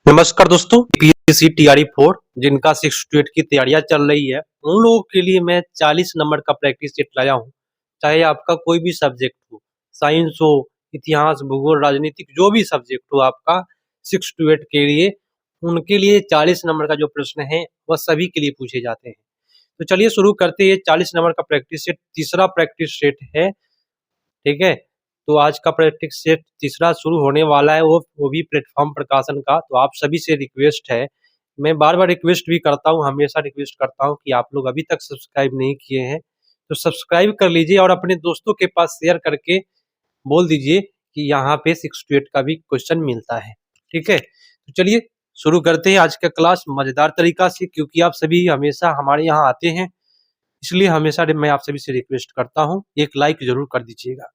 नमस्कार दोस्तों, PSC TRE 4 जिनका 6 to 8 की तैयारियां चल रही है उन लोगों के लिए मैं 40 नंबर का प्रैक्टिस सेट लाया हूं। चाहे आपका कोई भी सब्जेक्ट हो, साइंस हो, इतिहास, भूगोल, राजनीतिक, जो भी सब्जेक्ट हो आपका 6 to 8 के लिए, उनके लिए 40 नंबर का जो प्रश्न है वह सभी के लिए पूछे जाते हैं। तो चलिए शुरू करते हैं। 40 नंबर का प्रैक्टिस सेट तीसरा प्रैक्टिस सेट है। ठीक है, तो आज का प्रैक्टिस सेट तीसरा शुरू होने वाला है, वो भी प्लेटफॉर्म प्रकाशन का। तो आप सभी से रिक्वेस्ट है, मैं बार बार रिक्वेस्ट भी करता हूँ, हमेशा रिक्वेस्ट करता हूँ कि आप लोग अभी तक सब्सक्राइब नहीं किए हैं तो सब्सक्राइब कर लीजिए और अपने दोस्तों के पास शेयर करके बोल दीजिए कि यहाँ पे 6 to 8 का भी क्वेश्चन मिलता है। ठीक है, तो चलिए शुरू करते हैं आज का क्लास मजेदार तरीका से, क्योंकि आप सभी हमेशा हमारे यहाँ आते हैं, इसलिए हमेशा मैं आप सभी से रिक्वेस्ट करता हूँ एक लाइक जरूर कर दीजिएगा।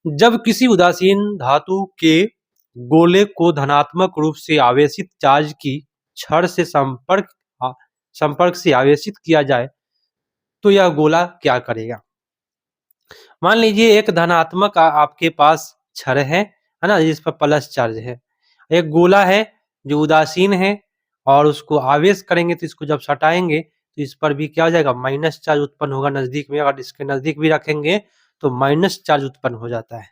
जब किसी उदासीन धातु के गोले को धनात्मक रूप से आवेशित चार्ज की छड़ से संपर्क से आवेशित किया जाए तो यह गोला क्या करेगा। मान लीजिए एक धनात्मक आपके पास छड़ है ना, जिस पर प्लस चार्ज है। एक गोला है जो उदासीन है और उसको आवेश करेंगे तो इसको जब सटाएंगे तो इस पर भी क्या हो जाएगा, माइनस चार्ज उत्पन्न होगा नजदीक में। अगर इसके नजदीक भी रखेंगे तो माइनस चार्ज उत्पन्न हो जाता है।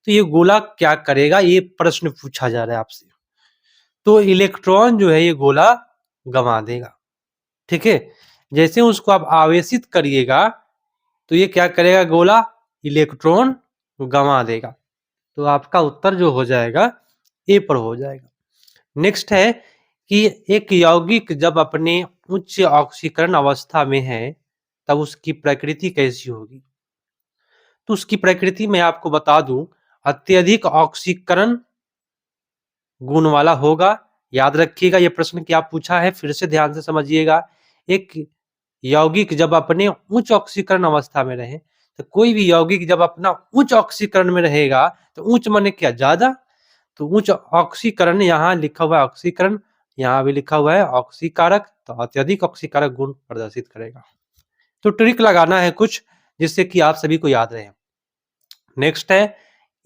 तो ये गोला क्या करेगा, ये प्रश्न पूछा जा रहा है आपसे। तो इलेक्ट्रॉन जो है ये गोला गंवा देगा। ठीक है, जैसे उसको आप आवेशित करिएगा तो ये क्या करेगा, गोला इलेक्ट्रॉन गंवा देगा। तो आपका उत्तर जो हो जाएगा ए पर हो जाएगा। नेक्स्ट है कि एक यौगिक जब अपने उच्च ऑक्सीकरण अवस्था में है तब उसकी प्रकृति कैसी होगी। तो उसकी प्रकृति में आपको बता दूं, अत्यधिक ऑक्सीकरण गुण वाला होगा। याद रखिएगा ये प्रश्न क्या पूछा है, फिर से ध्यान से समझिएगा। एक यौगिक जब अपने उच्च ऑक्सीकरण अवस्था में रहे, तो कोई भी यौगिक जब अपना उच्च ऑक्सीकरण में रहेगा, तो उच्च माने क्या, ज्यादा। तो उच्च ऑक्सीकरण, यहाँ लिखा हुआ है ऑक्सीकरण, यहाँ भी लिखा हुआ है ऑक्सीकारक, तो अत्यधिक ऑक्सीकारक गुण प्रदर्शित करेगा। तो ट्रिक लगाना है कुछ जिससे कि आप सभी को याद रहे। नेक्स्ट है,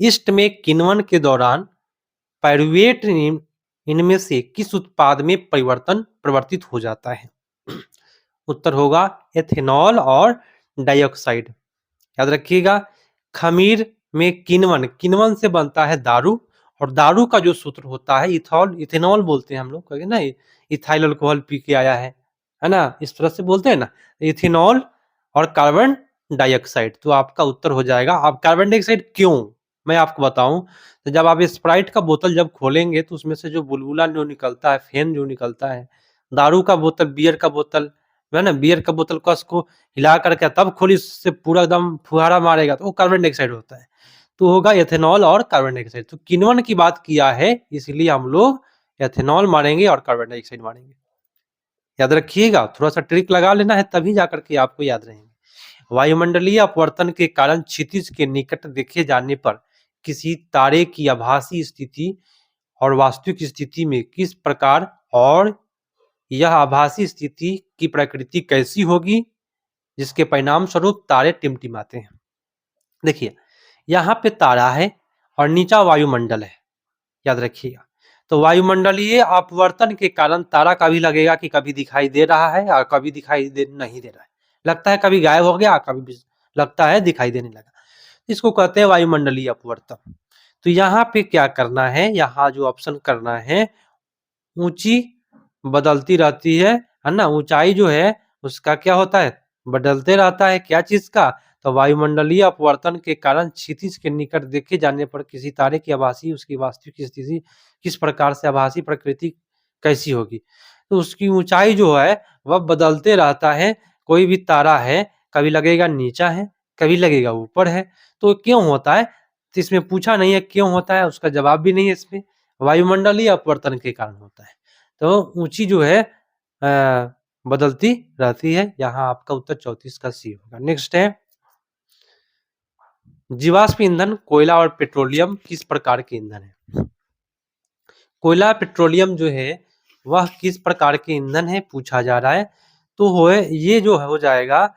ईस्ट में किण्वन के दौरान पाइरुवेट इनमें से किस उत्पाद में परिवर्तित हो जाता है। उत्तर होगा एथेनॉल और डाइऑक्साइड। याद रखिएगा, खमीर में किण्वन से बनता है दारू, और दारू का जो सूत्र होता है इथेनॉल बोलते हैं हम लोग, कहेंगे ना इथाइल अल्कोहल पी के आया है ना, इस तरह से बोलते हैं ना। इथेनॉल और कार्बन डाइऑक्साइड, तो आपका उत्तर हो जाएगा। अब कार्बन डाइऑक्साइड क्यों, मैं आपको बताऊं। तो जब आप स्प्राइट का बोतल जब खोलेंगे तो उसमें से जो बुलबुला जो निकलता है, फेन जो निकलता है, दारू का बोतल, बियर का बोतल है ना, बियर का बोतल कस को हिला करके तब खोली, उससे पूरा एकदम फुहारा मारेगा तो वो कार्बन डाइऑक्साइड होता है। तो होगा एथेनॉल और कार्बन डाइऑक्साइड। तो किण्वन की बात किया है इसलिए हम लोग एथेनॉल मारेंगे और कार्बन डाइऑक्साइड मारेंगे। याद रखिएगा, थोड़ा सा ट्रिक लगा लेना है तभी जाकर के आपको याद रहेंगे। वायुमंडलीय अपवर्तन के कारण क्षितिज के निकट देखे जाने पर किसी तारे की आभासी स्थिति और वास्तविक स्थिति में किस प्रकार, और यह आभासी स्थिति की प्रकृति कैसी होगी, जिसके परिणाम स्वरूप तारे टिमटिमाते हैं। देखिए, यहाँ पे तारा है और नीचा वायुमंडल है। याद रखिएगा, तो वायुमंडलीय अपवर्तन के कारण तारा कभी लगेगा कि कभी दिखाई दे रहा है और कभी दिखाई नहीं दे रहा है। लगता है कभी गायब हो गया, कभी लगता है दिखाई देने लगा। इसको कहते हैं वायुमंडलीय अपवर्तन। तो यहाँ पे क्या करना है, यहाँ जो ऑप्शन करना है, ऊंची बदलती रहती है ना, ऊंचाई जो है उसका क्या होता है, बदलते रहता है। क्या चीज का, तो वायुमंडलीय अपवर्तन के कारण क्षितिज के निकट देखे जाने पर किसी तारे की आभासी, उसकी वास्तविक स्थिति किस प्रकार से, आभासी प्रकृति कैसी होगी। तो उसकी ऊंचाई जो है वह बदलते रहता है। कोई भी तारा है कभी लगेगा नीचा है, कभी लगेगा ऊपर है। तो क्यों होता है, तो इसमें पूछा नहीं है क्यों होता है, उसका जवाब भी नहीं है इसमें। वायुमंडलीय अपवर्तन के कारण होता है। तो ऊंची जो है बदलती रहती है। यहाँ आपका उत्तर 34 का सी होगा। नेक्स्ट है, जीवाश्म ईंधन कोयला और पेट्रोलियम किस प्रकार के ईंधन है। कोयला पेट्रोलियम जो है वह किस प्रकार के ईंधन है पूछा जा रहा है। तो ये जो हो जाएगा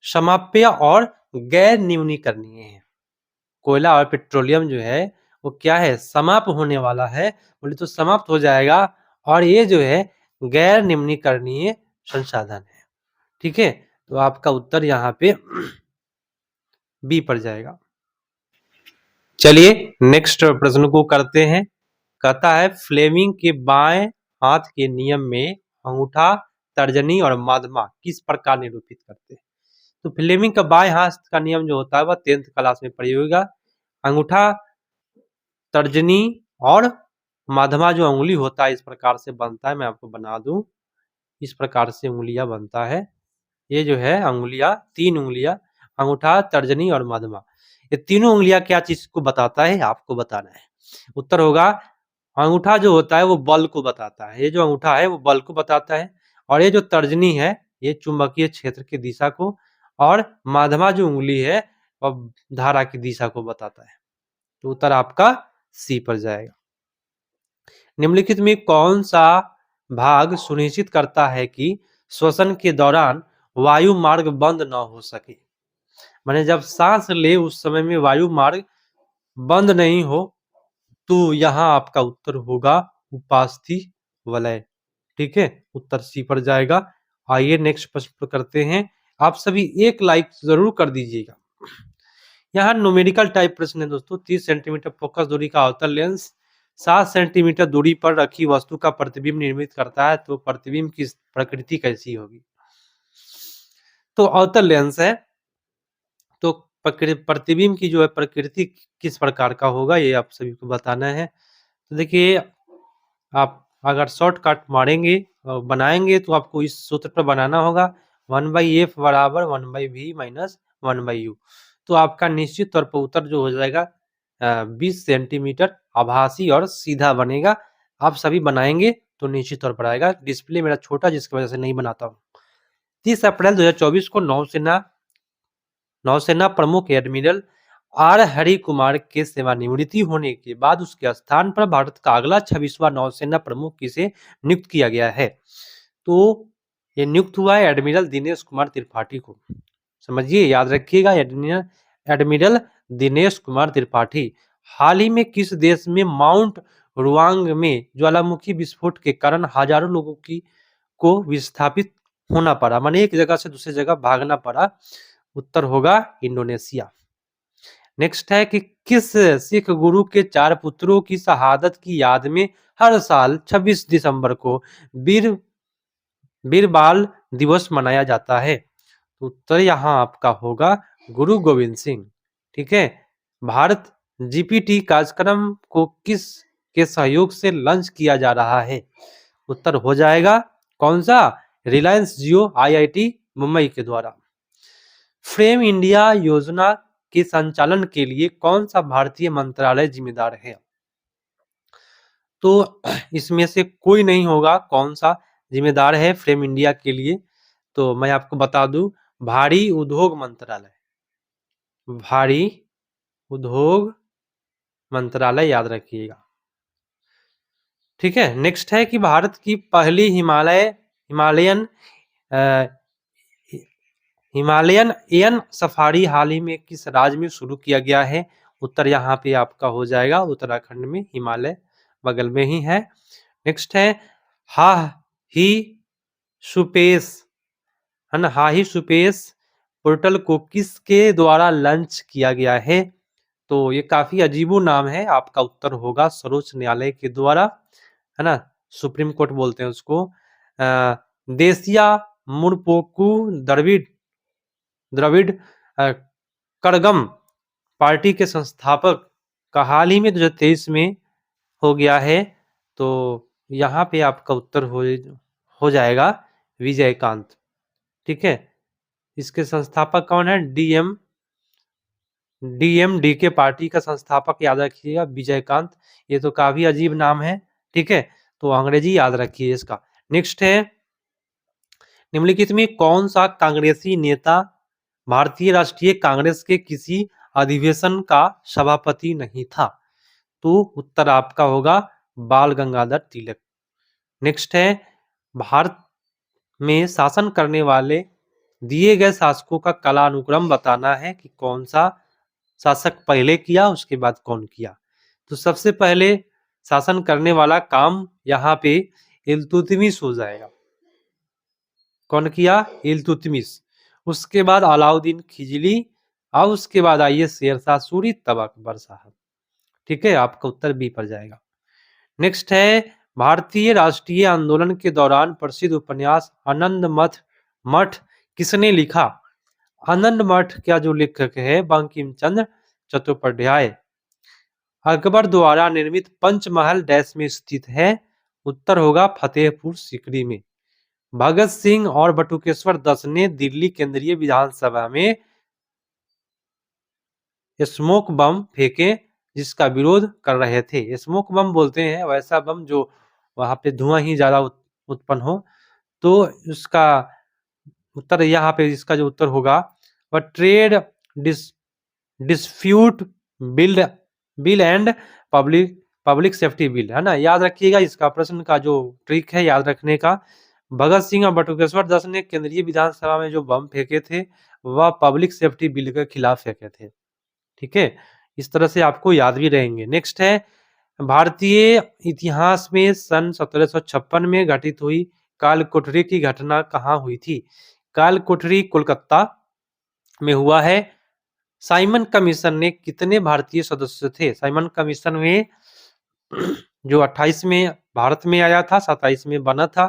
समाप्य और गैर न्यूनीकरणीय है। कोयला और पेट्रोलियम जो है वो क्या है, समाप्त होने वाला है। बोले तो समाप्त हो जाएगा, और ये जो है गैर निम्नीकरणीय संसाधन है। ठीक है, तो आपका उत्तर यहाँ पे बी पर जाएगा। चलिए नेक्स्ट प्रश्न को करते हैं। कहता है फ्लेमिंग के बाएं हाथ के नियम में अंगूठा, तर्जनी और मध्यमा किस प्रकार निरूपित करते हैं। तो फ्लेमिंग का बाएं हाथ का नियम जो होता है वह 10th क्लास में पढ़ी होगा। अंगूठा, तर्जनी और मध्यमा जो उंगली होता है इस प्रकार से बनता है। मैं आपको बना दूं, इस प्रकार से उंगलियां बनता है। ये जो है उंगलियां, 3 उंगलियां, अंगूठा, तर्जनी और मध्यमा, ये तीनों उंगलियां क्या चीज को बताता है, आपको बताना है। उत्तर होगा अंगूठा जो होता है वो बल को बताता है। ये जो अंगूठा है वो बल को बताता है, और ये जो तर्जनी है ये चुंबकीय क्षेत्र की दिशा को, और मध्यमा जो उंगली है वह धारा की दिशा को बताता है। तो उत्तर आपका सी पर जाएगा। निम्नलिखित में कौन सा भाग सुनिश्चित करता है कि श्वसन के दौरान वायु मार्ग बंद न हो सके। माने जब सांस ले उस समय में वायु मार्ग बंद नहीं हो, तो यहाँ आपका उत्तर होगा उपास्थि वलय। ठीक है, उत्तर सी पर जाएगा। आइए नेक्स्ट प्रश्न करते हैं। आप सभी एक लाइक जरूर कर दीजिएगा। यहाँ न्यूमेरिकल टाइप प्रश्न है दोस्तों। 30 सेंटीमीटर फोकस दूरी का अवतल लेंस 7 सेंटीमीटर दूरी पर रखी वस्तु का प्रतिबिंब निर्मित करता है, तो प्रतिबिंब की प्रकृति कैसी होगी। तो अवतल लेंस है, तो प्रतिबिंब की जो है प्रकृति किस प्रकार का होगा ये आप सभी को बताना है। तो देखिए, आप अगर शॉर्टकट मारेंगे और बनाएंगे तो आपको इस सूत्र पर बनाना होगा 1/f बराबर 1/v माइनस 1/u। तो आपका निश्चित तौर पर उत्तर जो हो जाएगा 20 सेंटीमीटर आभासी और सीधा बनेगा। आप सभी बनाएंगे तो निश्चित तौर पर आएगा। डिस्प्ले मेरा छोटा जिसकी वजह से नहीं बनाता हूँ। 30 अप्रैल 2024 को नौसेना प्रमुख एडमिरल आर हरि कुमार के सेवानिवृत्ति होने के बाद उसके स्थान पर भारत का अगला 26वां नौसेना प्रमुख किसे नियुक्त किया गया है। तो ये नियुक्त हुआ है एडमिरल दिनेश कुमार त्रिपाठी को। समझिए, याद रखिएगा, एडमिरल दिनेश कुमार त्रिपाठी। हाल ही में किस देश में माउंट रुआंग में ज्वालामुखी विस्फोट के कारण हजारों लोगों को विस्थापित होना पड़ा, माने एक जगह से दूसरी जगह भागना पड़ा। उत्तर होगा इंडोनेशिया। नेक्स्ट है कि किस सिख गुरु के 4 पुत्रों की शहादत की याद में हर साल 26 दिसंबर को वीर बाल दिवस मनाया जाता है। उत्तर यहाँ आपका होगा गुरु गोविंद सिंह। ठीक है, भारत जीपीटी कार्यक्रम को किस के सहयोग से लॉन्च किया जा रहा है। उत्तर हो जाएगा कौन सा, रिलायंस जियो आईआईटी मुंबई के द्वारा। फ्रेम इंडिया योजना के संचालन के लिए कौन सा भारतीय मंत्रालय जिम्मेदार है। तो इसमें से कोई नहीं होगा। कौन सा जिम्मेदार है फ्रेम इंडिया के लिए, तो मैं आपको बता दूं, भारी उद्योग मंत्रालय। भारी उद्योग मंत्रालय याद रखिएगा। ठीक है, नेक्स्ट है कि भारत की पहली हिमालयन एयन सफारी हाल ही में किस राज्य में शुरू किया गया है। उत्तर यहाँ पे आपका हो जाएगा उत्तराखंड में, हिमालय बगल में ही है। नेक्स्ट है हा ही सुपेस, है ना, हा ही सुपेस पोर्टल को किसके द्वारा लॉन्च किया गया है। तो ये काफी अजीबो नाम है। आपका उत्तर होगा सर्वोच्च न्यायालय के द्वारा, है ना, सुप्रीम कोर्ट बोलते हैं उसको। देसिया मुरपोकू द्रविड़ कड़गम पार्टी के संस्थापक का हाल ही में 2023 में हो गया है। तो यहाँ पे आपका उत्तर हो जाएगा विजयकांत। ठीक है, इसके संस्थापक कौन है, डीएमडीके पार्टी का संस्थापक याद रखिएगा विजयकांत। ये तो काफी अजीब नाम है। ठीक है, तो अंग्रेजी याद रखिए इसका। नेक्स्ट है निम्नलिखित में कौन सा कांग्रेसी नेता भारतीय राष्ट्रीय कांग्रेस के किसी अधिवेशन का सभापति नहीं था। तो उत्तर आपका होगा बाल गंगाधर तिलक। नेक्स्ट है भारत में शासन करने वाले दिए गए शासकों का कालानुक्रम बताना है कि कौन सा शासक पहले किया उसके बाद कौन किया। तो सबसे पहले शासन करने वाला काम यहाँ पे इल्तुतमिश हो जाएगा। कौन किया? इल्तुतमिश। उसके बाद अलाउद्दीन खिजली और उसके बाद आइए शेरशाह सूरी, तब अकबर साहब। ठीक है, आपका उत्तर बी पर जाएगा। नेक्स्ट है, भारतीय राष्ट्रीय आंदोलन के दौरान प्रसिद्ध उपन्यास आनंद मठ किसने लिखा? आनंद मठ का जो लेखक है बंकिम चंद्र चट्टोपाध्याय। अकबर द्वारा निर्मित पंचमहल डैश में स्थित है? उत्तर होगा फतेहपुर सीकरी में। भगत सिंह और बटुकेश्वर दत्त ने दिल्ली केंद्रीय विधानसभा में स्मोक बम फेंके जिसका विरोध कर रहे थे। स्मोक बम बोलते हैं वैसा बम जो वहां पे धुआं ही ज्यादा उत्पन्न हो। तो उसका उत्तर यहाँ पे इसका जो उत्तर होगा वह trade dispute bill and public safety bill है ना। याद रखिएगा इसका प्रश्न का जो ट्रिक है याद रखने का, भगत सिंह और बटुकेश्वर दत्त ने केंद्रीय विधानसभा में जो बम फेंके थे वह पब्लिक सेफ्टी बिल के खिलाफ फेंके थे। ठीक है, इस तरह से आपको याद भी रहेंगे। नेक्स्ट है, भारतीय इतिहास में सन 1756 में घटित हुई काल कोठरी की घटना कहाँ हुई थी? काल कोठरी कोलकाता में हुआ है। साइमन कमीशन ने कितने भारतीय सदस्य थे? साइमन कमीशन में जो 28 में भारत में आया था, 27 में बना था,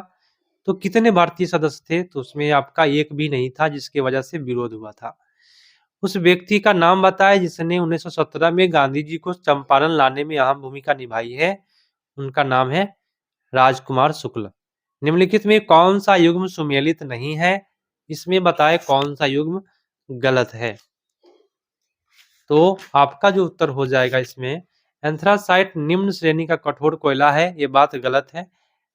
तो कितने भारतीय सदस्य थे? तो उसमें आपका एक भी नहीं था, जिसकी वजह से विरोध हुआ था। उस व्यक्ति का नाम बताएं जिसने 1917 में गांधी जी को चंपारण लाने में अहम भूमिका निभाई है। उनका नाम है राजकुमार शुक्ल। निम्नलिखित में कौन सा युग्म सुमेलित नहीं है? इसमें बताएं कौन सा युग्म गलत है। तो आपका जो उत्तर हो जाएगा इसमें, एंथ्रासाइट निम्न श्रेणी का कठोर कोयला है, ये बात गलत है।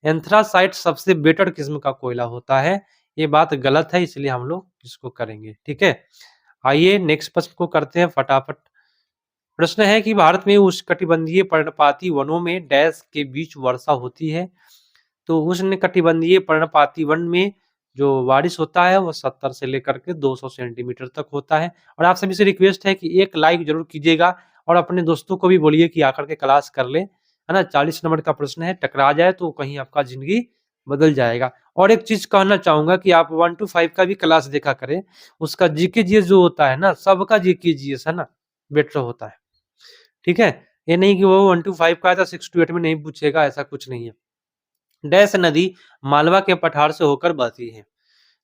एंथ्रासाइट सबसे बेटर किस्म का कोयला होता है, ये बात गलत है, इसलिए हम लोग इसको करेंगे। ठीक है, आइए नेक्स्ट प्रश्न को करते हैं फटाफट। प्रश्न है कि भारत में उष्णकटिबंधीय पर्णपाती वनों में डैश के बीच वर्षा होती है? तो उष्णकटिबंधीय पर्णपाती वन में जो बारिश होता है वो 70 से लेकर के 200 सेंटीमीटर तक होता है। और आप सभी से रिक्वेस्ट है कि एक लाइक जरूर कीजिएगा और अपने दोस्तों को भी बोलिए कि आकर के क्लास कर ले, है ना। 40 नंबर का प्रश्न है, टकरा जाए तो कहीं आपका जिंदगी बदल जाएगा। और एक चीज कहना चाहूंगा कि आप 1 to 5 का भी क्लास देखा करें, उसका जीके जीएस जो होता है ना, सबका जीके जीएस है ना बेटर होता है। ठीक है, ये नहीं कि वो 1 to 5 का है तो 6 to 8 में नहीं पूछेगा, ऐसा कुछ नहीं है। डैश नदी मालवा के पठार से होकर बहती है?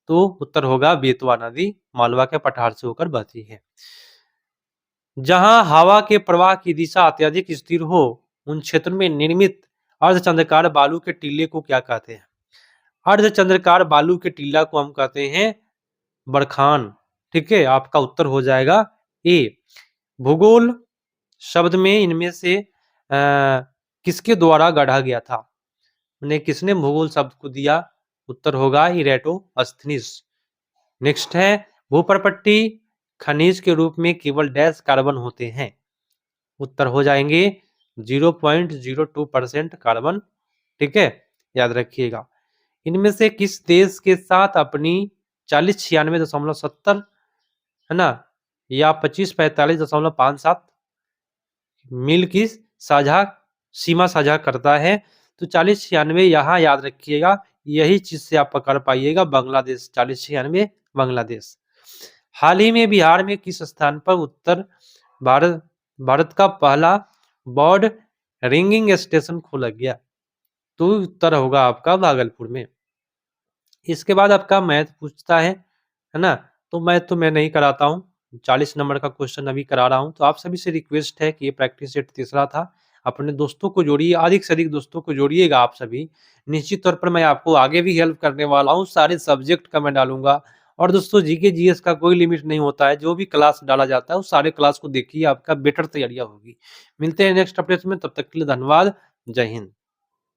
तो उत्तर होगा बेतवा नदी मालवा के पठार से होकर बहती है। जहां हवा के प्रवाह की दिशा अत्यधिक स्थिर हो उन क्षेत्रों में निर्मित अर्धचंद्राकार बालू के टीले को क्या कहते हैं? अर्धचंद्राकार बालू के टीला को हम कहते हैं बरखान। ठीक है, आपका उत्तर हो जाएगा ए। भूगोल शब्द में इनमें से किसके द्वारा गढ़ा गया था? किसने भूगोल शब्द को दिया? उत्तर होगा इरेटोस्थनीज। नेक्स्ट है, भूपर्पट्टी खनिज के रूप में केवल डैश कार्बन होते हैं? उत्तर हो जाएंगे 0.02% कार्बन। ठीक है, याद रखिएगा। इनमें से किस देश के साथ अपनी 4096.70 है ना या 2545.57 मील की सीमा साझा करता है? तो 4096 यहाँ याद रखिएगा, यही चीज से आप पकड़ पाइएगा बांग्लादेश। 4096 बांग्लादेश। हाल ही में बिहार में किस स्थान पर उत्तर भारत का पहला बर्ड रिंगिंग स्टेशन खोला गया? तो उत्तर होगा आपका भागलपुर में। इसके बाद आपका मैथ पूछता है ना, तो मैथ तो मैं नहीं कराता हूँ, 40 नंबर का क्वेश्चन अभी करा रहा हूँ। तो आप सभी से रिक्वेस्ट है कि ये प्रैक्टिस सेट तीसरा था, अपने दोस्तों को जोड़िए, अधिक से अधिक दोस्तों को जोड़िएगा आप सभी। निश्चित तौर पर मैं आपको आगे भी हेल्प करने वाला हूँ, सारे सब्जेक्ट का मैं डालूंगा। और दोस्तों जीके जीएस का कोई लिमिट नहीं होता है, जो भी क्लास डाला जाता है उस सारे क्लास को देखिए, आपका बेटर तैयारियां होगी। मिलते हैं नेक्स्ट अपडेट में, तब तक के लिए धन्यवाद, जय हिंद।